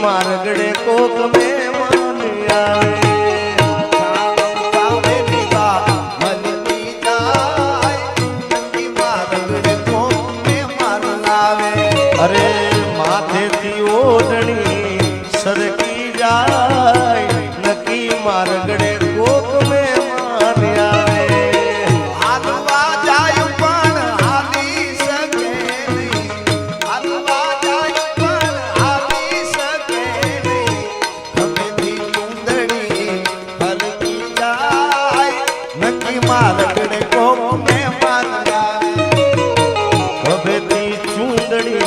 मारगड़े Coke में मान आवे अरे माथे थी ओढ़नी सरकी जाए नकी मारगड़े कोक में मान आवे हालवा जाय पण हाली सके नहीं हालवा जाय पण हाली सके नहीं हमें भी चुंदड़ी हरकी जाय नकी मारगड़े कोक में मान आवे हवे थी चूंदड़ी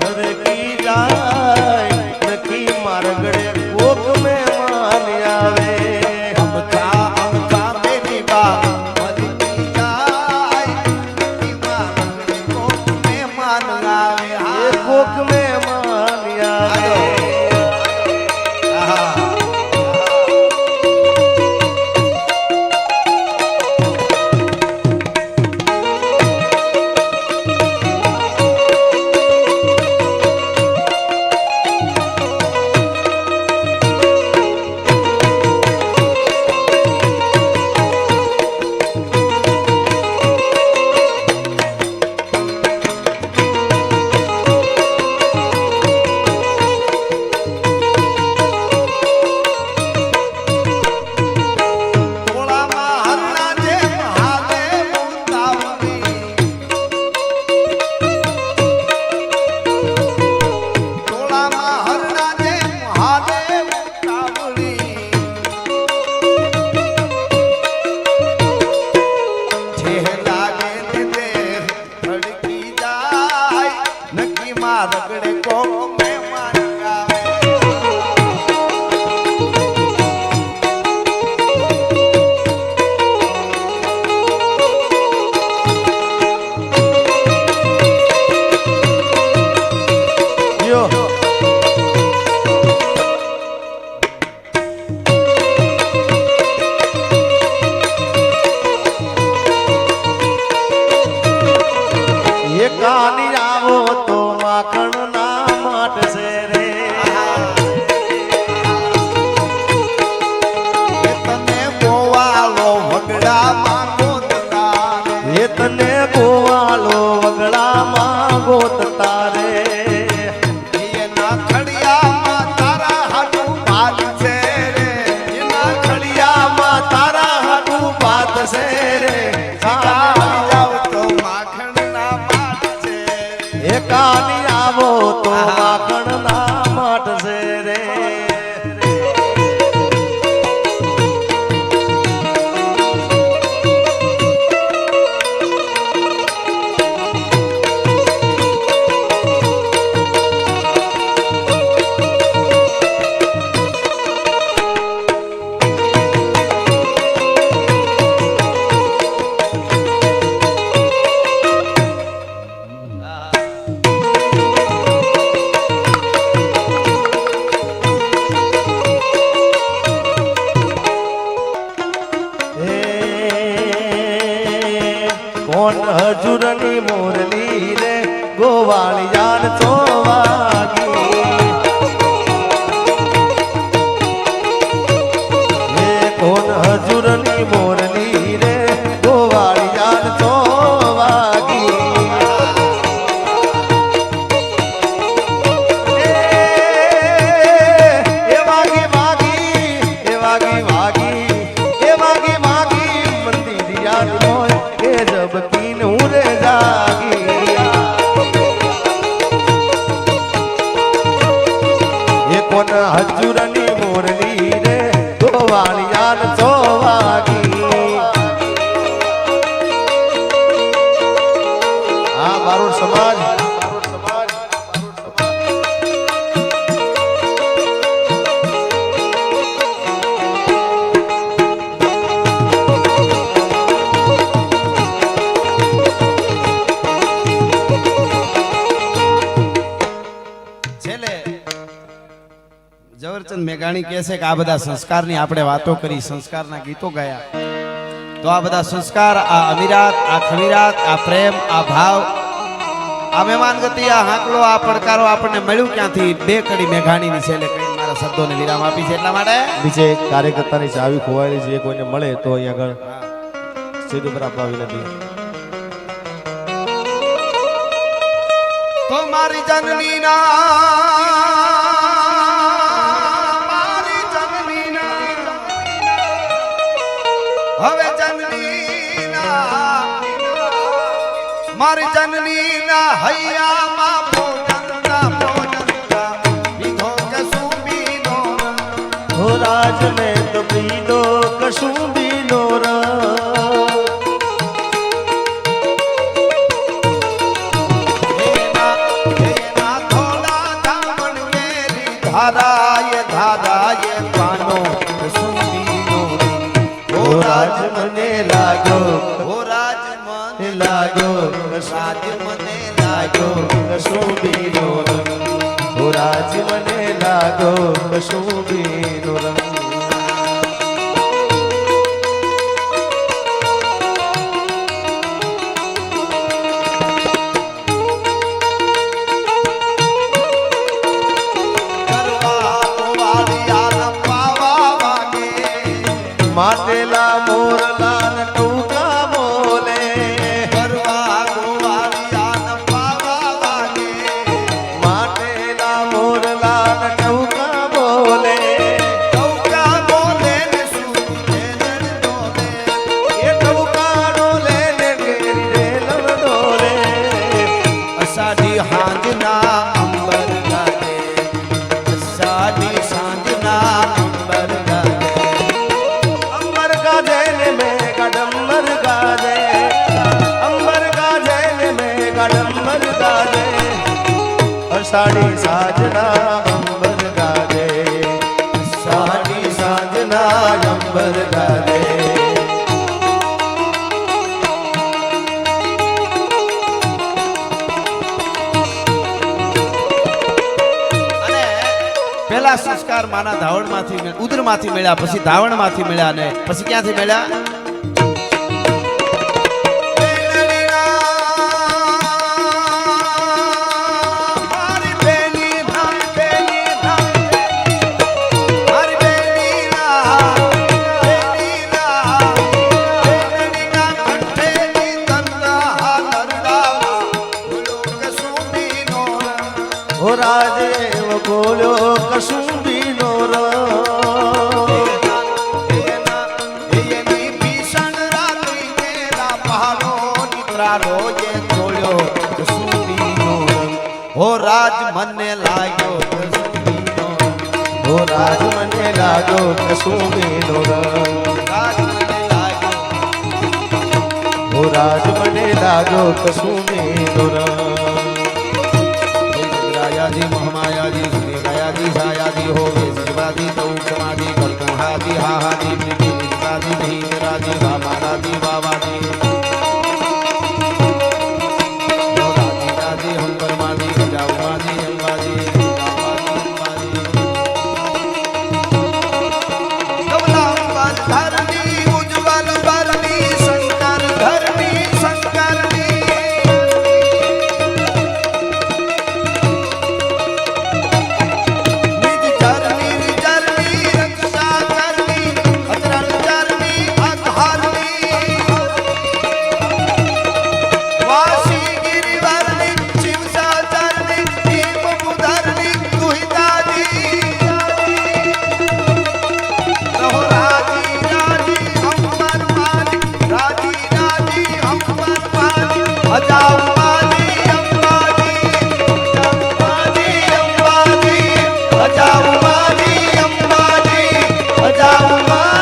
हरकी जाए नकी मारगड़े कोक में मान आवे अमथा मेरी बात मलकी जाय नकी मारगड़े कोक में मान आवे ये कोक में मान आवे रगड़े को में मान आवे यो ये कहानी आवो तो माखण ना माट से रे ये तने गोवालो वगड़ा मांगो तारे ये तने गोवालो वगड़ा मांगो तारे ये ना खड़िया मा तारा हाटू बात से रे ये ना खड़िया मां तारा हाटू बात से रे जाओ तो माखन ना बात से ये कहानी आवो तो माखण ना माट से रे कोण हजूरनी मोरली रे गोवाली जान चोवागी ये कोण हजूरनी मोरली रे गोवाली जान चोवागी ए वागी वागी ए वागी वागी ए वागी वागी मंदिर याद मोय के जब कीन उरे जागी ये कोन हजूरनी मोरली रे गोवाली यान चोवागी आ बारोड समाज ઝવેરચંદ મેઘાણી કહે છે કે આ બધા સંસ્કારની આપણે વાતો કરી, સંસ્કારના ગીતો ગાયા, તો આ બધા સંસ્કાર, આ અમીરાત, આ ખમીરાત, આ પ્રેમ, આ ભાવ, આ મહેમાન ગતિ આ હાકલો આ પડકારો આપણને મળ્યું ક્યાંથી બે કડી મેઘાણીની છે એટલે કઈ મારા શબ્દોને વિરામ આપી છે એટલા માટે નીચે કાર્યકર્તાની ચાવી ખોવાયેલી છે એ કોઈને મળે તો અહીંયા આગળ સીધું પર આપવા વિનંતી. તો મારી જનની ના હવે જનની ના મારી જનની ના હૈયામાં પોજનતા વિધો કે સુબીનો હો રાજ મેં તો પીધો કશું બીનો ધારાય પાનો સુબીનો હો રાજ મને લાગ્યો હો રાજ મને લાગ્યો રાજ મને લાગ્યો કશું બીનો હો રાજ મને લાગ્યો કશું બીનો રંગ. માટેલા મોરલા ને ટૂંકા બોલે કરવા ગોવાળિયા પાવા વાગે માટેલા મોરલા ને ટૂંકા બોલે ટૌકા બોલે ને સુને ડોલે એ ટૂંકા ડોલે ને ઘેરી રેલમ ડોલે અષાઢી હાંજના અંબર ગાજે અષાઢી સાંજના અંબર ગાજે અંબર ગાજે ને મેઘા ડમર ગાજે અંબર ગાજે ને મેઘા ડમર ગાજે અષાઢી સાજના અંબર ગાજે અષાઢી સાજના અંબર ગાજે. અને પેલા સંસ્કાર માના ધાવણમાંથી ઉદરમાંથી મળ્યા પછી ધાવણમાંથી મળ્યા અને પછી ક્યાંથી મળ્યા મારી બેની મારી બેની મારી બેનીના બેનીના કંઠેની તરના નરડાવા બોલો કે સુબીનો હો રાજેવ બોલ્યો કશું બીનો એની ભીષણ રાત્રિ કેલા પહાડો નિદ્રારો જે જોડ્યો સુબીનો હો રાજ મને લાગ્યો સુબીનો હો રાજ મને લાગ્યો કશું બીનો રાજ મને લાગ્યો હો રાજ મને લાગ્યો કશું બીનો રાયાજી મહામાયાજી શ્રી ગયાજી સાયાજી હો વે શિવાજી તૌકમાજી કલ્પહાજી હાહાજી નિજવાજી ધીરાજી વામારાજી વાવાજી રાજી રાજી હંકરમાજી ગજાઉમાજી અંબાજી કમલાંબન ધરણી ઉજ્જવલ બરણી શંકર ધરણી શંકરની નિજ ચરની રક્ષા કરવી અતરલ ચરની અધારની વાસી ગિરિવરની શિવસા ચરની દીપ બુધરની દુહિતાજી રહો રાજી રાજી અંબર માની રાજી રાજી અંબર માની અજાઉ માની અંબાજી અજાઉ માની અંબાજી અજાઉ માની